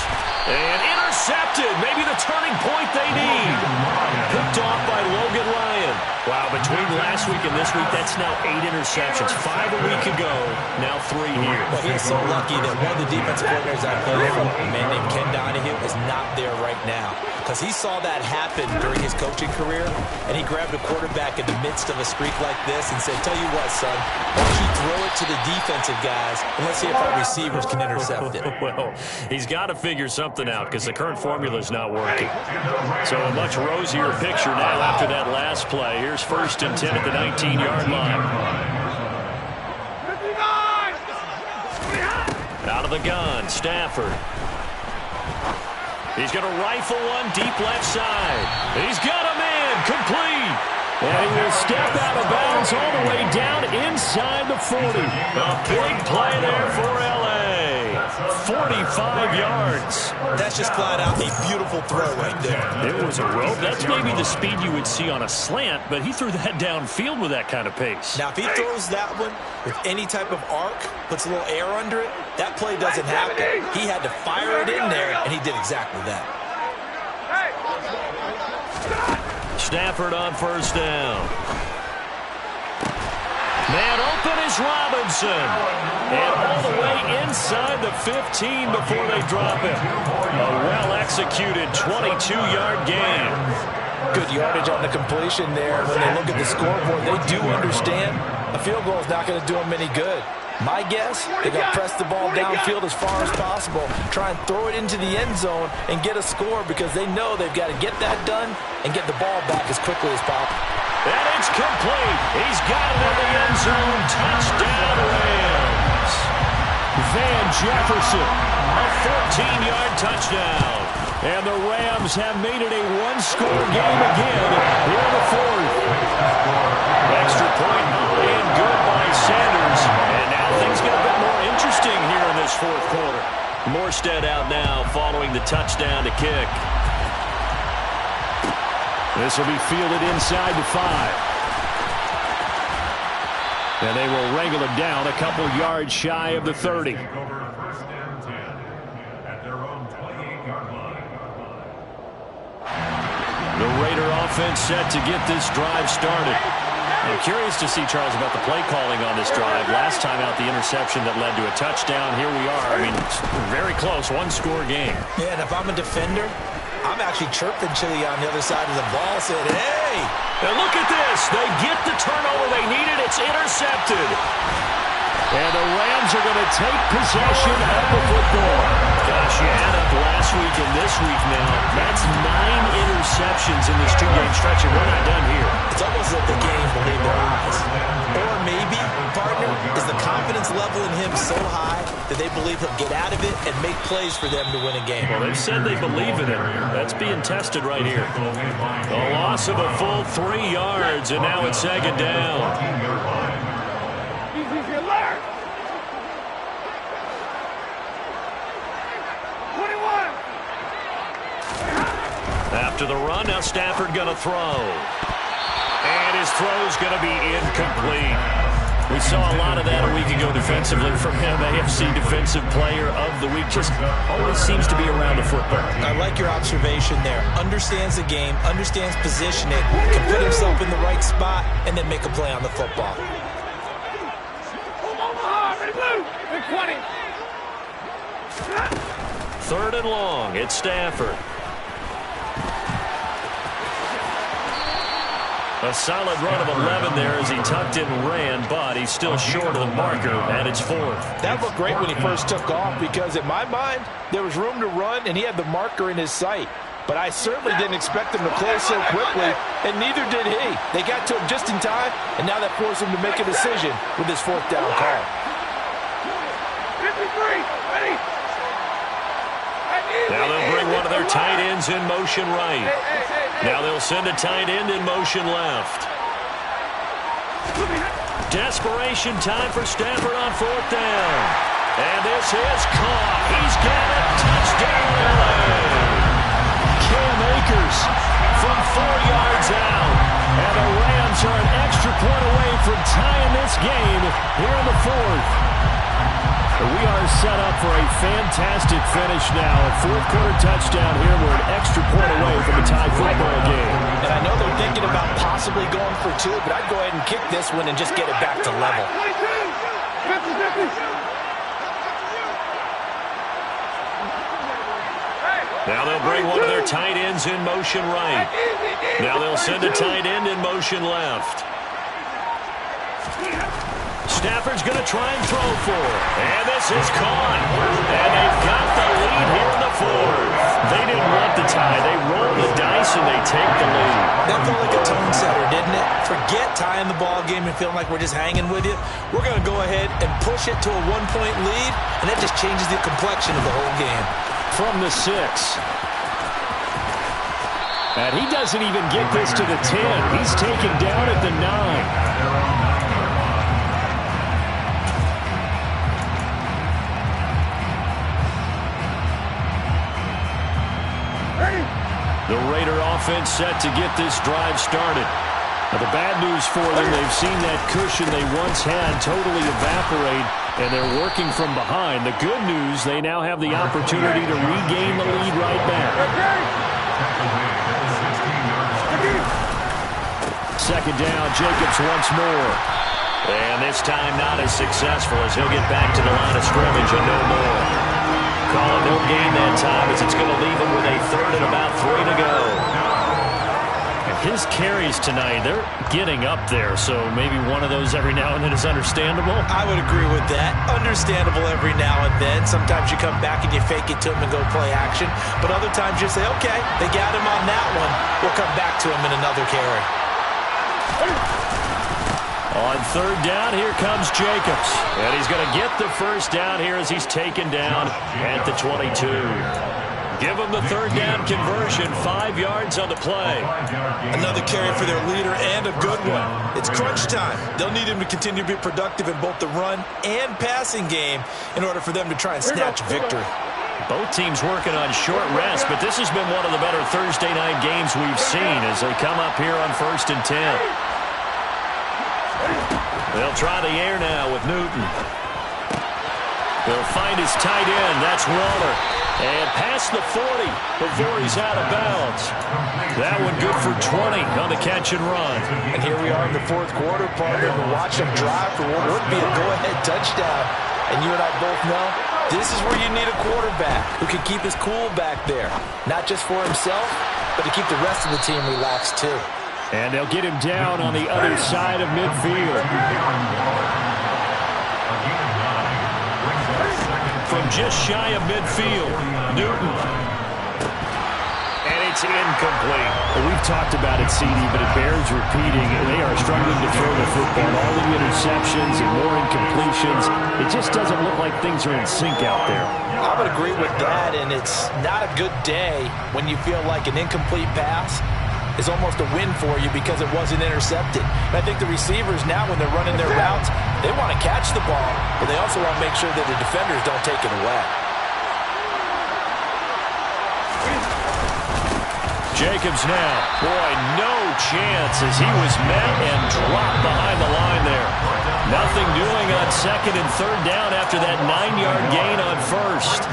And intercepted. Maybe the turning point they need. Picked off by Logan Ryan. Wow, between last week and this week, that's now 8 interceptions. 5 a week ago, now 3 here. Well, he is so lucky that one of the defensive coordinators I played from, a man named Ken Donahue, is not there right now. Because he saw that happen during his coaching career, and he grabbed a quarterback in the midst of a streak like this and said, tell you what, son, why don't you throw it to the defensive guys, and let's see if our receivers can intercept it. Well, he's got to figure something out because the current formula is not working. So a much rosier picture now after that last play. Here's 1st and 10 at the 19-yard line. Out of the gun, Stafford. He's going to rifle one deep left side. He's got a man, complete. And he will step out of bounds all the way down inside the 40. A big play there for L.A. 45 yards. That's just flat out a beautiful throw right there. It was a rope. That's maybe the speed you would see on a slant, but he threw that downfield with that kind of pace. Now, if he throws that one with any type of arc, puts a little air under it, that play doesn't happen. He had to fire it in there, and he did exactly that. Stafford on 1st down. Man open is Robinson. And all the way inside the 15 before they drop it. A well-executed 22-yard gain. Good yardage on the completion there. When they look at the scoreboard, they do understand a field goal is not going to do them any good. My guess, they're going to press the ball downfield as far as possible, try and throw it into the end zone and get a score because they know they've got to get that done and get the ball back as quickly as possible. And it's complete. He's got it in the end zone. Touchdown, Rams. Van Jefferson, a 14-yard touchdown. And the Rams have made it a one-score game again here in the fourth. Extra point and good by Sanders. And now things get a bit more interesting here in this fourth quarter. Morstead out now following the touchdown to kick. This will be fielded inside the 5. And they will wrangle it down a couple yards shy of the 30. The Raider offense set to get this drive started. I'm curious to see, Charles, about the play calling on this drive. Last time out, the interception that led to a touchdown. Here we are. I mean, it's very close, one-score game. Yeah, and if I'm a defender, I'm actually chirping Chili on the other side of the ball, saying, hey! And look at this. They get the turnover they needed. It's intercepted. And the Rams are going to take possession of the football. Gosh, you add up last week and this week now. That's 9 interceptions in this two-game stretch, and we're not done here. It's almost like the game believe their eyes. Or maybe, partner, is the confidence level in him so high that they believe he'll get out of it and make plays for them to win a game. Well, they've said they believe in it. That's being tested right here. A loss of a full 3 yards, and now it's second down. After the run, now Stafford going to throw. And his throw's going to be incomplete. We saw a lot of that a week ago defensively from him. AFC Defensive Player of the Week. Just always seems to be around the football. I like your observation there. Understands the game, understands positioning, can put himself in the right spot, and then make a play on the football. Third and long. It's Stafford. A solid run of 11 there as he tucked in and ran, but he's still short of the marker, and it's fourth. That looked great when he first took off because, in my mind, there was room to run, and he had the marker in his sight. But I certainly didn't expect him to close so quickly, and neither did he. They got to him just in time, and now that forced him to make a decision with his fourth down call. 53, ready. Now they'll bring one of their tight ends in motion right. Now they'll send a tight end in motion left. Desperation time for Stafford on fourth down. And this is caught. He's got a touchdown. Cam Akers from 4 yards out. And the Rams are an extra point away from tying this game here in the fourth. We are set up for a fantastic finish now. A fourth-quarter touchdown here. We're an extra point away from a tie football game. And I know they're thinking about possibly going for 2, but I'd go ahead and kick this one and just get it back to level. Now they'll bring one of their tight ends in motion right. Now they'll send a tight end in motion left. Stafford's going to try and throw for it. And this is caught. And they've got the lead here in the fourth. They didn't want the tie. They rolled the dice and they take the lead. That felt like a tone setter, didn't it? Forget tying the ball game and feeling like we're just hanging with you. We're going to go ahead and push it to a 1-point lead, and that just changes the complexion of the whole game. From the 6. And he doesn't even get this to the 10. He's taken down at the 9. The Raider offense set to get this drive started. Now, the bad news for them, they've seen that cushion they once had totally evaporate, and they're working from behind. The good news, they now have the opportunity to regain the lead right back. Second down, Jacobs once more. And this time not as successful as he'll get back to the line of scrimmage and no more. Calling no gain that time as it's going to leave him with a third and about 3 to go. His carries tonight, they're getting up there, so maybe one of those every now and then is understandable. I would agree with that. Understandable every now and then. Sometimes you come back and you fake it to him and go play action. But other times you say, okay, they got him on that one. We'll come back to him in another carry. On third down, here comes Jacobs. And he's going to get the first down here as he's taken down at the 22. Give them the third down conversion, 5 yards on the play. Another carry for their leader and a good one. It's crunch time. They'll need him to continue to be productive in both the run and passing game in order for them to try and snatch victory. Both teams working on short rest, but this has been one of the better Thursday night games we've seen as they come up here on 1st and 10. They'll try the air now with Newton. They'll find his tight end. That's Waller. And past the 40 before he's out of bounds. That one good for 20 on the catch and run. And here we are in the 4th quarter, partner. We'll watch them drive for what would be a go-ahead touchdown. And you and I both know this is where you need a quarterback who can keep his cool back there. Not just for himself, but to keep the rest of the team relaxed too. And they'll get him down on the other side of midfield. From just shy of midfield, Newton. And it's incomplete. Well, we've talked about it, CD, but it bears repeating. They are struggling to throw the football. All the interceptions and more incompletions. It just doesn't look like things are in sync out there. I would agree with that, and it's not a good day when you feel like an incomplete pass is almost a win for you because it wasn't intercepted. And I think the receivers now, when they're running their routes, they want to catch the ball, but they also want to make sure that the defenders don't take it away. Jacobs now. Boy, no chance as he was met and dropped behind the line there. Nothing doing on 2nd and 3rd down after that 9-yard gain on 1st.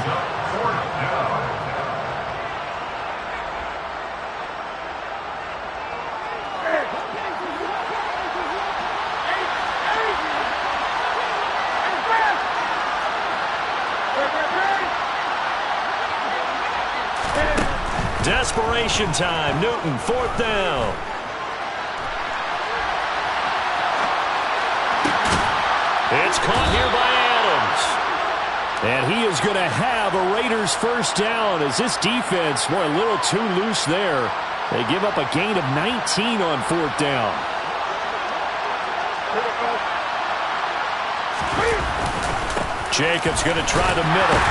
Desperation time. Newton, 4th down. It's caught here by Adams. And he is going to have a Raiders 1st down as this defense, boy, a little too loose there. They give up a gain of 19 on 4th down. Jacobs going to try the middle.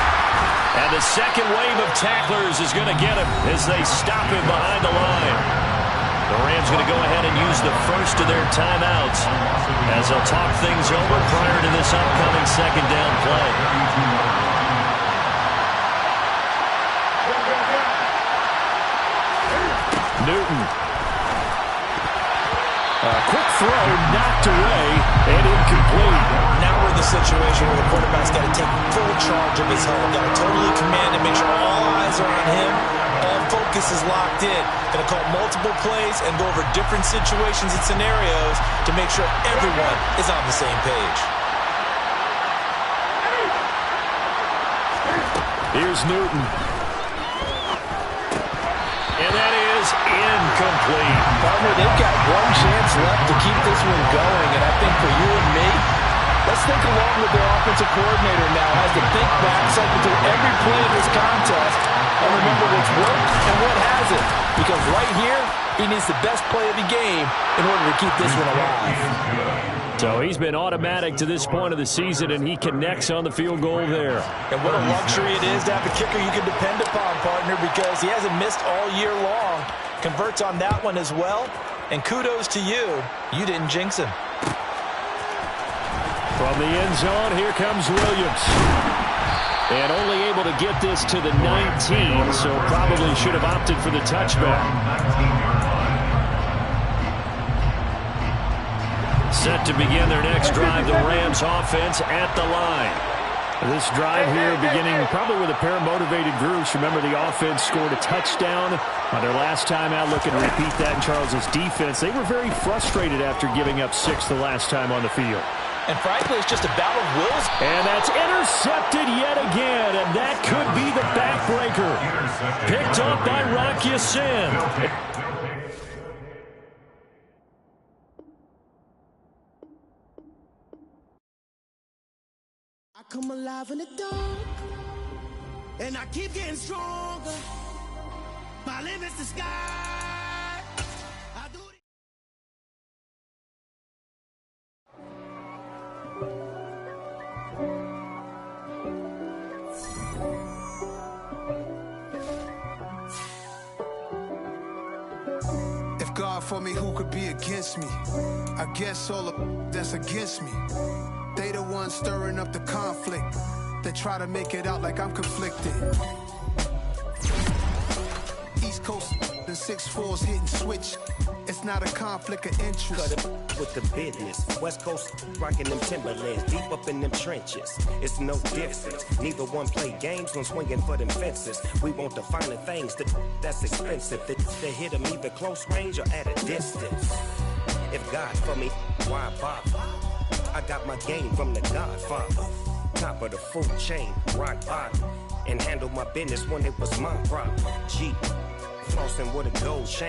And the second wave of tacklers is going to get him as they stop him behind the line. The Rams going to go ahead and use the first of their timeouts as they'll talk things over prior to this upcoming 2nd down play. Newton. Quick throw, knocked away, and incomplete. Now we're in the situation where the quarterback's got to take full charge of his home. Got to totally command and make sure all eyes are on him. All focus is locked in. Going to call multiple plays and go over different situations and scenarios to make sure everyone is on the same page. Here's Newton. And that is incomplete. Partner, they've got one chance left to keep this one going, and I think for you and me, let's think along with their offensive coordinator now. Has to think back, cycle through every play of this contest, and remember what's worked and what hasn't. Because right here, he needs the best play of the game in order to keep this one alive. So he's been automatic to this point of the season, and he connects on the field goal there. And what a luxury it is to have a kicker you can depend upon, partner, because he hasn't missed all year long. Converts on that one as well. And kudos to you. You didn't jinx him. From the end zone, here comes Williams. And only able to get this to the 19, so probably should have opted for the touchback. Set to begin their next drive, the Rams offense at the line. This drive here beginning probably with a pair of motivated groups. Remember, the offense scored a touchdown on their last time out. Looking to repeat that in Charles's defense. They were very frustrated after giving up 6 the last time on the field. And frankly, it's just a battle of wills. And that's intercepted yet again, and that could be the backbreaker. Picked up by Rock Ya-Sin. I come alive in the dark, and I keep getting stronger. My limit's the sky. I do for me, who could be against me? I guess all of that's against me. They the ones stirring up the conflict. They try to make it out like I'm conflicted. East Coast, the 6'4s hitting switch. It's not a conflict of interest. Cut it with the business. West Coast rocking them Timberlands, deep up in them trenches. It's no difference. Neither one play games when swinging for them fences. We want the finer things that's expensive. They hit them either close range or at a distance. If God for me, why bother? I got my game from the Godfather. Top of the food chain, rock bottom. And handle my business when it was my problem. G, flossing with a gold chain.